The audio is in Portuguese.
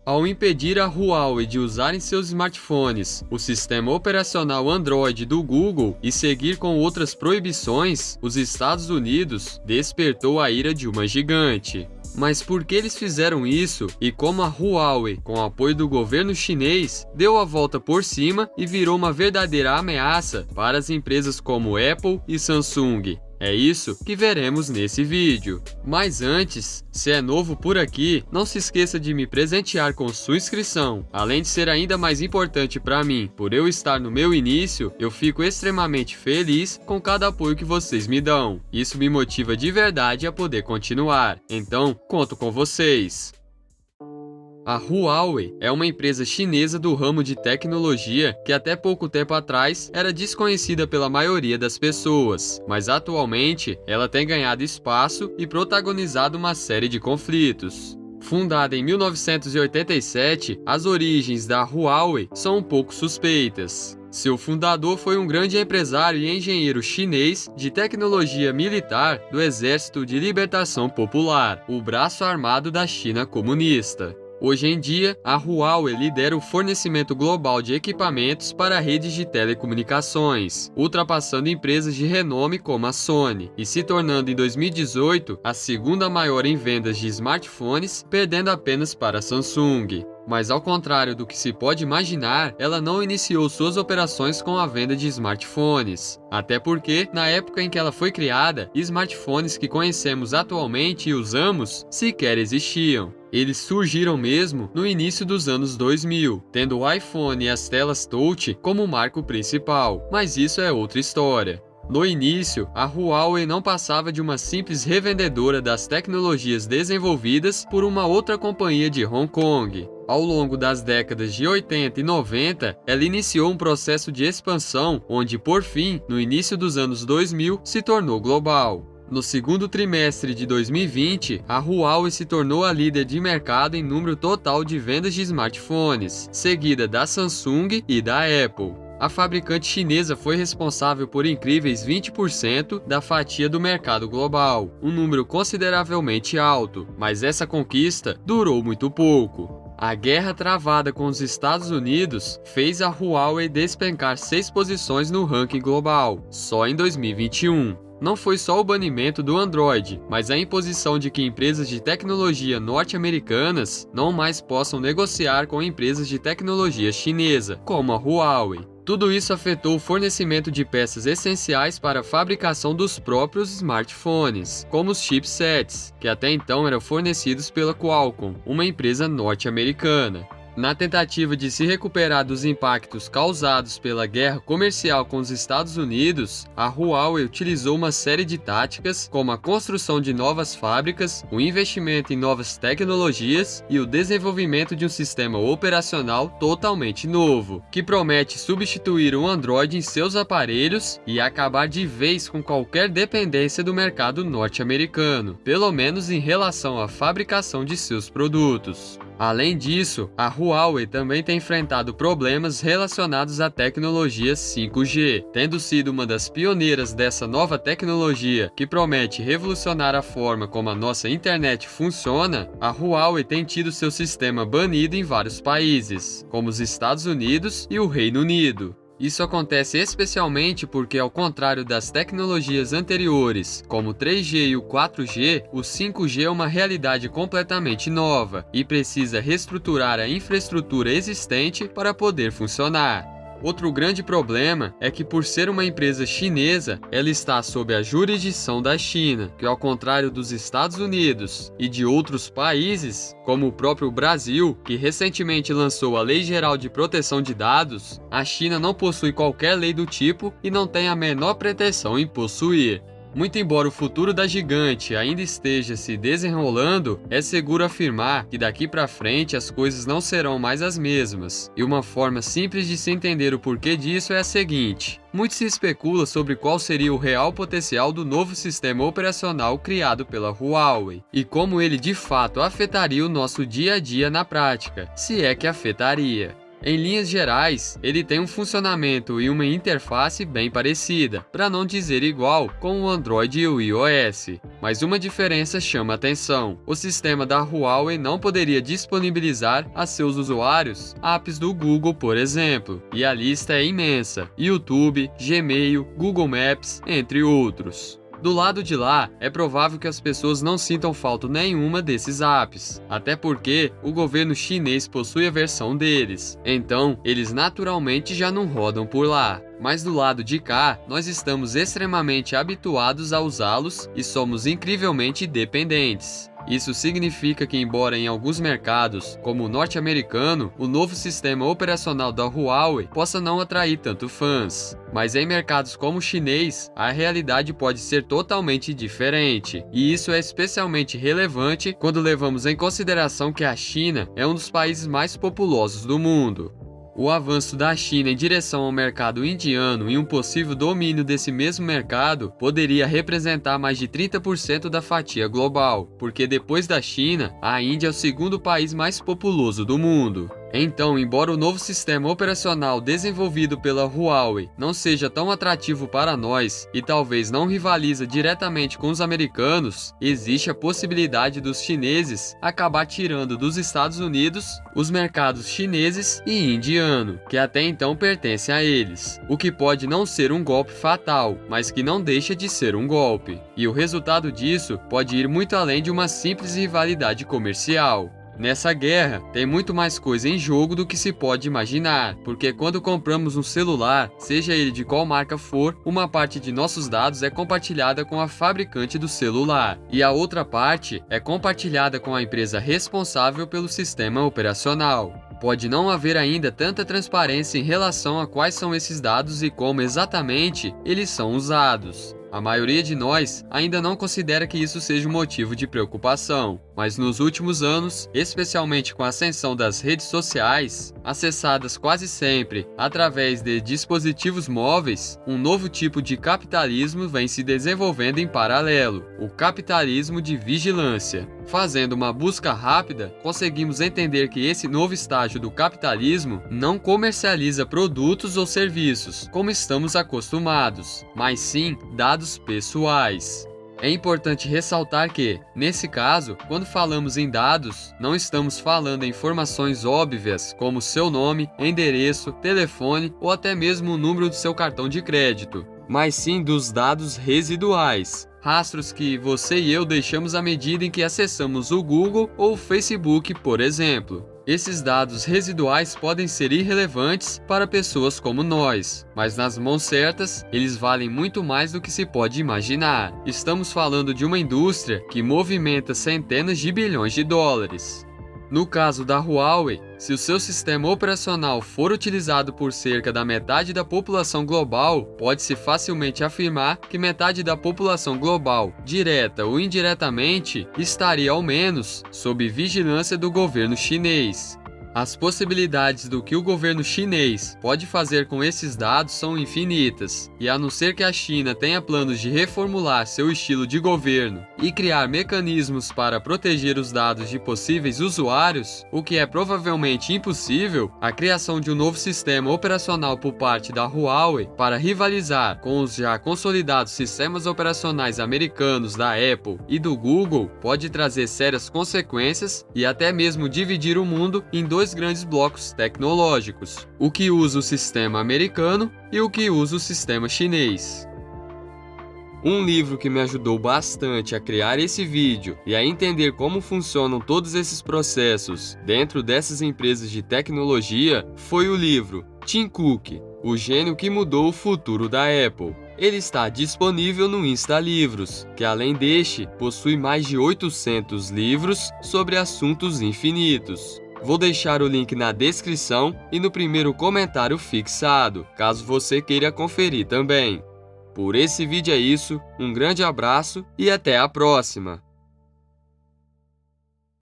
Ao impedir a Huawei de usar em seus smartphones o sistema operacional Android do Google e seguir com outras proibições, os Estados Unidos despertou a ira de uma gigante. Mas por que eles fizeram isso e como a Huawei, com o apoio do governo chinês, deu a volta por cima e virou uma verdadeira ameaça para as empresas como Apple e Samsung? É isso que veremos nesse vídeo. Mas antes, se é novo por aqui, não se esqueça de me presentear com sua inscrição. Além de ser ainda mais importante para mim, por eu estar no meu início, eu fico extremamente feliz com cada apoio que vocês me dão. Isso me motiva de verdade a poder continuar. Então, conto com vocês. A Huawei é uma empresa chinesa do ramo de tecnologia que até pouco tempo atrás era desconhecida pela maioria das pessoas, mas atualmente ela tem ganhado espaço e protagonizado uma série de conflitos. Fundada em 1987, as origens da Huawei são um pouco suspeitas. Seu fundador foi um grande empresário e engenheiro chinês de tecnologia militar do Exército de Libertação Popular, o braço armado da China comunista. Hoje em dia, a Huawei lidera o fornecimento global de equipamentos para redes de telecomunicações, ultrapassando empresas de renome como a Sony, e se tornando em 2018 a segunda maior em vendas de smartphones, perdendo apenas para a Samsung. Mas ao contrário do que se pode imaginar, ela não iniciou suas operações com a venda de smartphones. Até porque, na época em que ela foi criada, smartphones que conhecemos atualmente e usamos sequer existiam. Eles surgiram mesmo no início dos anos 2000, tendo o iPhone e as telas Touch como marco principal, mas isso é outra história. No início, a Huawei não passava de uma simples revendedora das tecnologias desenvolvidas por uma outra companhia de Hong Kong. Ao longo das décadas de 80 e 90, ela iniciou um processo de expansão onde, por fim, no início dos anos 2000, se tornou global. No segundo trimestre de 2020, a Huawei se tornou a líder de mercado em número total de vendas de smartphones, seguida da Samsung e da Apple. A fabricante chinesa foi responsável por incríveis 20% da fatia do mercado global, um número consideravelmente alto, mas essa conquista durou muito pouco. A guerra travada com os Estados Unidos fez a Huawei despencar 6 posições no ranking global, só em 2021. Não foi só o banimento do Android, mas a imposição de que empresas de tecnologia norte-americanas não mais possam negociar com empresas de tecnologia chinesa, como a Huawei. Tudo isso afetou o fornecimento de peças essenciais para a fabricação dos próprios smartphones, como os chipsets, que até então eram fornecidos pela Qualcomm, uma empresa norte-americana. Na tentativa de se recuperar dos impactos causados pela guerra comercial com os Estados Unidos, a Huawei utilizou uma série de táticas, como a construção de novas fábricas, o investimento em novas tecnologias e o desenvolvimento de um sistema operacional totalmente novo, que promete substituir o Android em seus aparelhos e acabar de vez com qualquer dependência do mercado norte-americano, pelo menos em relação à fabricação de seus produtos. Além disso, a Huawei também tem enfrentado problemas relacionados à tecnologia 5G, tendo sido uma das pioneiras dessa nova tecnologia que promete revolucionar a forma como a nossa internet funciona. A Huawei tem tido seu sistema banido em vários países, como os Estados Unidos e o Reino Unido. Isso acontece especialmente porque, ao contrário das tecnologias anteriores, como o 3G e o 4G, o 5G é uma realidade completamente nova e precisa reestruturar a infraestrutura existente para poder funcionar. Outro grande problema é que, por ser uma empresa chinesa, ela está sob a jurisdição da China, que, ao contrário dos Estados Unidos e de outros países, como o próprio Brasil, que recentemente lançou a Lei Geral de Proteção de Dados, a China não possui qualquer lei do tipo e não tem a menor pretensão em possuir. Muito embora o futuro da gigante ainda esteja se desenrolando, é seguro afirmar que daqui para frente as coisas não serão mais as mesmas. E uma forma simples de se entender o porquê disso é a seguinte: muito se especula sobre qual seria o real potencial do novo sistema operacional criado pela Huawei e como ele de fato afetaria o nosso dia a dia na prática, se é que afetaria. Em linhas gerais, ele tem um funcionamento e uma interface bem parecida, para não dizer igual, com o Android e o iOS. Mas uma diferença chama atenção: o sistema da Huawei não poderia disponibilizar a seus usuários apps do Google, por exemplo, e a lista é imensa: YouTube, Gmail, Google Maps, entre outros. Do lado de lá, é provável que as pessoas não sintam falta nenhuma desses apps, até porque o governo chinês possui a versão deles, então eles naturalmente já não rodam por lá. Mas do lado de cá, nós estamos extremamente habituados a usá-los e somos incrivelmente dependentes. Isso significa que, embora em alguns mercados, como o norte-americano, o novo sistema operacional da Huawei possa não atrair tanto fãs, mas em mercados como o chinês, a realidade pode ser totalmente diferente. E isso é especialmente relevante quando levamos em consideração que a China é um dos países mais populosos do mundo. O avanço da China em direção ao mercado indiano e um possível domínio desse mesmo mercado poderia representar mais de 30% da fatia global, porque depois da China, a Índia é o segundo país mais populoso do mundo. Então, embora o novo sistema operacional desenvolvido pela Huawei não seja tão atrativo para nós e talvez não rivaliza diretamente com os americanos, existe a possibilidade dos chineses acabar tirando dos Estados Unidos os mercados chineses e indiano, que até então pertencem a eles, o que pode não ser um golpe fatal, mas que não deixa de ser um golpe. E o resultado disso pode ir muito além de uma simples rivalidade comercial. Nessa guerra, tem muito mais coisa em jogo do que se pode imaginar, porque quando compramos um celular, seja ele de qual marca for, uma parte de nossos dados é compartilhada com a fabricante do celular, e a outra parte é compartilhada com a empresa responsável pelo sistema operacional. Pode não haver ainda tanta transparência em relação a quais são esses dados e como exatamente eles são usados. A maioria de nós ainda não considera que isso seja um motivo de preocupação, mas nos últimos anos, especialmente com a ascensão das redes sociais, acessadas quase sempre através de dispositivos móveis, um novo tipo de capitalismo vem se desenvolvendo em paralelo: o capitalismo de vigilância. Fazendo uma busca rápida, conseguimos entender que esse novo estágio do capitalismo não comercializa produtos ou serviços, como estamos acostumados, mas sim dados pessoais. É importante ressaltar que, nesse caso, quando falamos em dados, não estamos falando em informações óbvias como seu nome, endereço, telefone ou até mesmo o número do seu cartão de crédito, mas sim dos dados residuais. Rastros que você e eu deixamos à medida em que acessamos o Google ou o Facebook, por exemplo. Esses dados residuais podem ser irrelevantes para pessoas como nós, mas nas mãos certas, eles valem muito mais do que se pode imaginar. Estamos falando de uma indústria que movimenta centenas de bilhões de dólares. No caso da Huawei, se o seu sistema operacional for utilizado por cerca da metade da população global, pode-se facilmente afirmar que metade da população global, direta ou indiretamente, estaria ao menos sob vigilância do governo chinês. As possibilidades do que o governo chinês pode fazer com esses dados são infinitas, e a não ser que a China tenha planos de reformular seu estilo de governo e criar mecanismos para proteger os dados de possíveis usuários, o que é provavelmente impossível, a criação de um novo sistema operacional por parte da Huawei para rivalizar com os já consolidados sistemas operacionais americanos da Apple e do Google pode trazer sérias consequências e até mesmo dividir o mundo em dois grandes blocos tecnológicos: o que usa o sistema americano e o que usa o sistema chinês. Um livro que me ajudou bastante a criar esse vídeo e a entender como funcionam todos esses processos dentro dessas empresas de tecnologia foi o livro Tim Cook, o gênio que mudou o futuro da Apple. Ele está disponível no InstaLivros, que além deste, possui mais de 800 livros sobre assuntos infinitos. Vou deixar o link na descrição e no primeiro comentário fixado, caso você queira conferir também. Por esse vídeo é isso, um grande abraço e até a próxima!